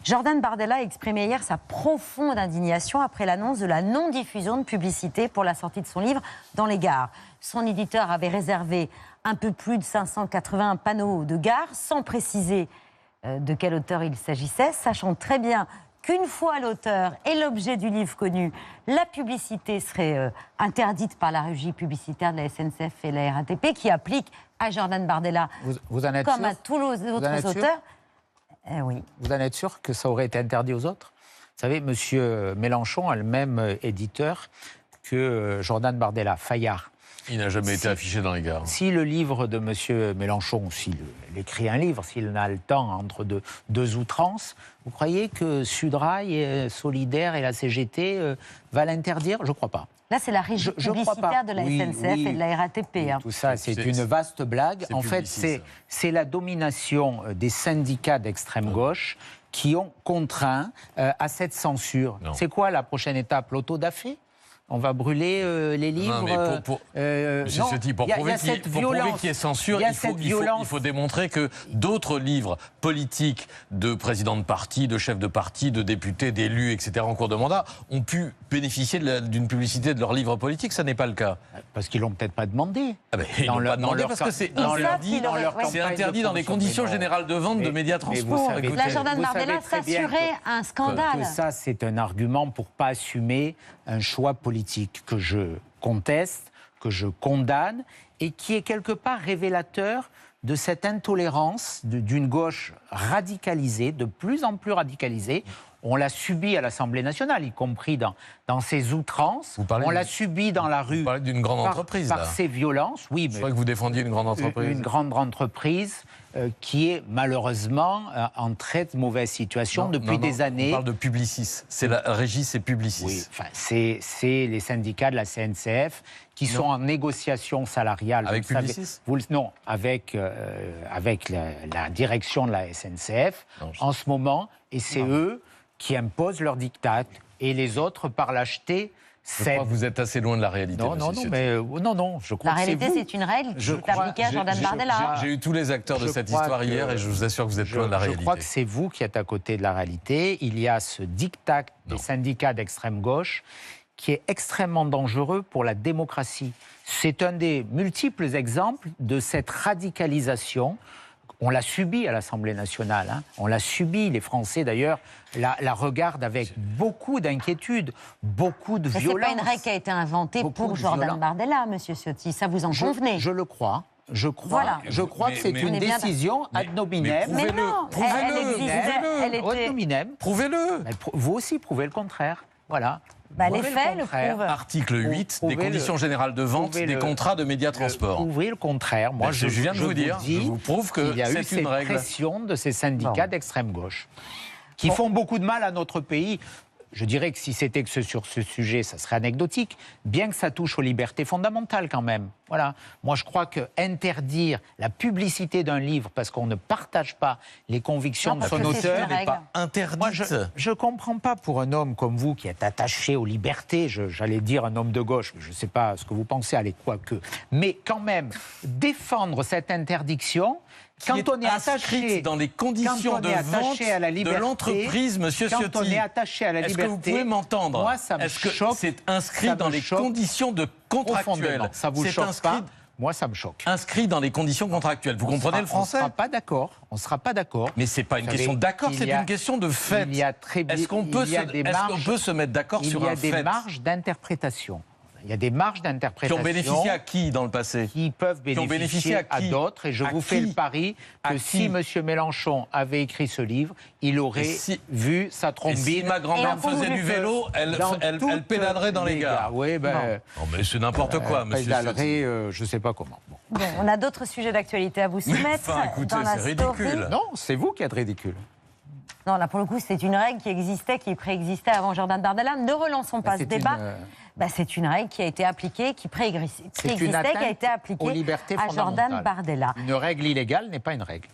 Jordan Bardella a exprimé hier sa profonde indignation après l'annonce de la non-diffusion de publicité pour la sortie de son livre dans les gares. Son éditeur avait réservé un peu plus de 580 panneaux de gare, sans préciser de quel auteur il s'agissait, sachant très bien qu'une fois l'auteur et l'objet du livre connu, la publicité serait interdite par la régie publicitaire de la SNCF et la RATP, qui applique à Jordan Bardella, vous en êtes comme sûr à tous les autres auteurs. Oui. Vous en êtes sûr que ça aurait été interdit aux autres? Vous savez, M. Mélenchon a le même éditeur que Jordan Bardella, Fayard. Il n'a jamais été affiché dans les gares. Si le livre de M. Mélenchon, s'il écrit un livre, s'il n'a le temps entre deux outrances, vous croyez que Sudrail, Solidaire et la CGT va l'interdire? Je ne crois pas. Là, c'est la régie publicitaire de la SNCF et de la RATP. Hein. Tout ça, c'est une vaste blague. En fait, c'est la domination des syndicats d'extrême gauche qui ont contraint à cette censure. C'est quoi la prochaine étape? L'autodafé? On va brûler les livres. Non, mais Monsieur Ciotti, pour prouver qu'il y ait censure, il faut démontrer que d'autres livres politiques de présidents de parti, de chefs de parti, de députés, d'élus, etc. en cours de mandat ont pu bénéficier d'une publicité de leurs livres politiques. Ça n'est pas le cas. Parce qu'ils l'ont peut-être pas demandé. Ah ben, ils l'ont pas demandé parce que c'est interdit dans les conditions générales de vente de médias transport. La Jordan Bardella s'assurait un scandale. Que ça, c'est un argument pour pas assumer un choix politique que je conteste, que je condamne et qui est quelque part révélateur de cette intolérance d'une gauche radicalisée, de plus en plus radicalisée. On l'a subi à l'Assemblée nationale, y compris dans ses outrances. On l'a subi dans la rue. Vous parlez d'une grande entreprise, par ses violences. Oui, mais je crois que vous défendiez une grande entreprise. Une grande entreprise qui est malheureusement en très mauvaise situation depuis des années. On parle de Publicis. C'est la régie, c'est Publicis. Oui, enfin, c'est les syndicats de la CNCF qui sont en négociation salariale. Avec Publicis? Non, avec la direction de la SNCF en ce moment. Et c'est eux qui imposent leur diktat. Et les autres, par l'acheter, je crois que vous êtes assez loin de la réalité. Non, je crois que réalité, c'est une règle qui est appliquée à Jordan Bardella. J'ai eu tous les acteurs de cette histoire hier et je vous assure que vous êtes loin de la réalité. Je crois que c'est vous qui êtes à côté de la réalité. Il y a ce diktat des syndicats d'extrême gauche qui est extrêmement dangereux pour la démocratie. C'est un des multiples exemples de cette radicalisation. On l'a subi à l'Assemblée nationale. Hein. On l'a subi. Les Français, d'ailleurs, la regardent avec beaucoup d'inquiétude, beaucoup de violence. Ce n'est pas une règle qui a été inventée pour Jordan Bardella, Monsieur Ciotti. Ça, vous en convenez? Je le crois. Je crois que c'est une décision ad nominem. Mais non, elle était ad nominem. Prouvez-le. Vous aussi prouvez le contraire. Voilà. Les faits le prouvent. Article 8 des conditions générales de vente des contrats de médias transport. Prouvez le contraire. Moi, je viens de vous dire, je vous prouve que il y a eu cette pression de ces syndicats d'extrême gauche qui font beaucoup de mal à notre pays. Je dirais que si c'était que sur ce sujet, ça serait anecdotique, bien que ça touche aux libertés fondamentales quand même. Voilà. Moi, je crois que interdire la publicité d'un livre parce qu'on ne partage pas les convictions de son auteur n'est pas interdite. Moi, je ne comprends pas pour un homme comme vous qui est attaché aux libertés, j'allais dire un homme de gauche, je ne sais pas ce que vous pensez, allez, quoique. Mais quand même, défendre cette interdiction... Quand on est attaché dans les conditions de vente de l'entreprise, Monsieur Ciotti, quand on est attaché à la liberté, est-ce que vous pouvez m'entendre? Moi, ça me choque. C'est inscrit dans les conditions contractuelles. Ça vous choque pas? Moi, ça me choque. Inscrit dans les conditions contractuelles. Vous comprenez le français? On ne sera pas d'accord. Mais c'est pas une question d'accord, c'est une question de fait. Est-ce qu'on peut se mettre d'accord sur un fait? Il y a des marges d'interprétation. Il y a des marges d'interprétation. Qui ont bénéficié à qui dans le passé? Qui peuvent bénéficier à d'autres. Et je vous fais le pari que si M. Mélenchon avait écrit ce livre, il aurait vu sa trombine. Et si ma grand-mère faisait du vélo, elle pédalerait dans les gares. Oui, non, mais c'est n'importe quoi, monsieur. Pédalerait, je ne sais pas comment. Bon, on a d'autres sujets d'actualité à vous soumettre. Écoutez, c'est ridicule. Non, c'est vous qui êtes ridicule. Non, là, pour le coup, c'est une règle qui existait, qui préexistait avant Jordan Bardella. Ne relançons pas ce débat. C'est une règle qui a été appliquée, qui préexistait, qui a été appliquée à Jordan Bardella. Une règle illégale n'est pas une règle.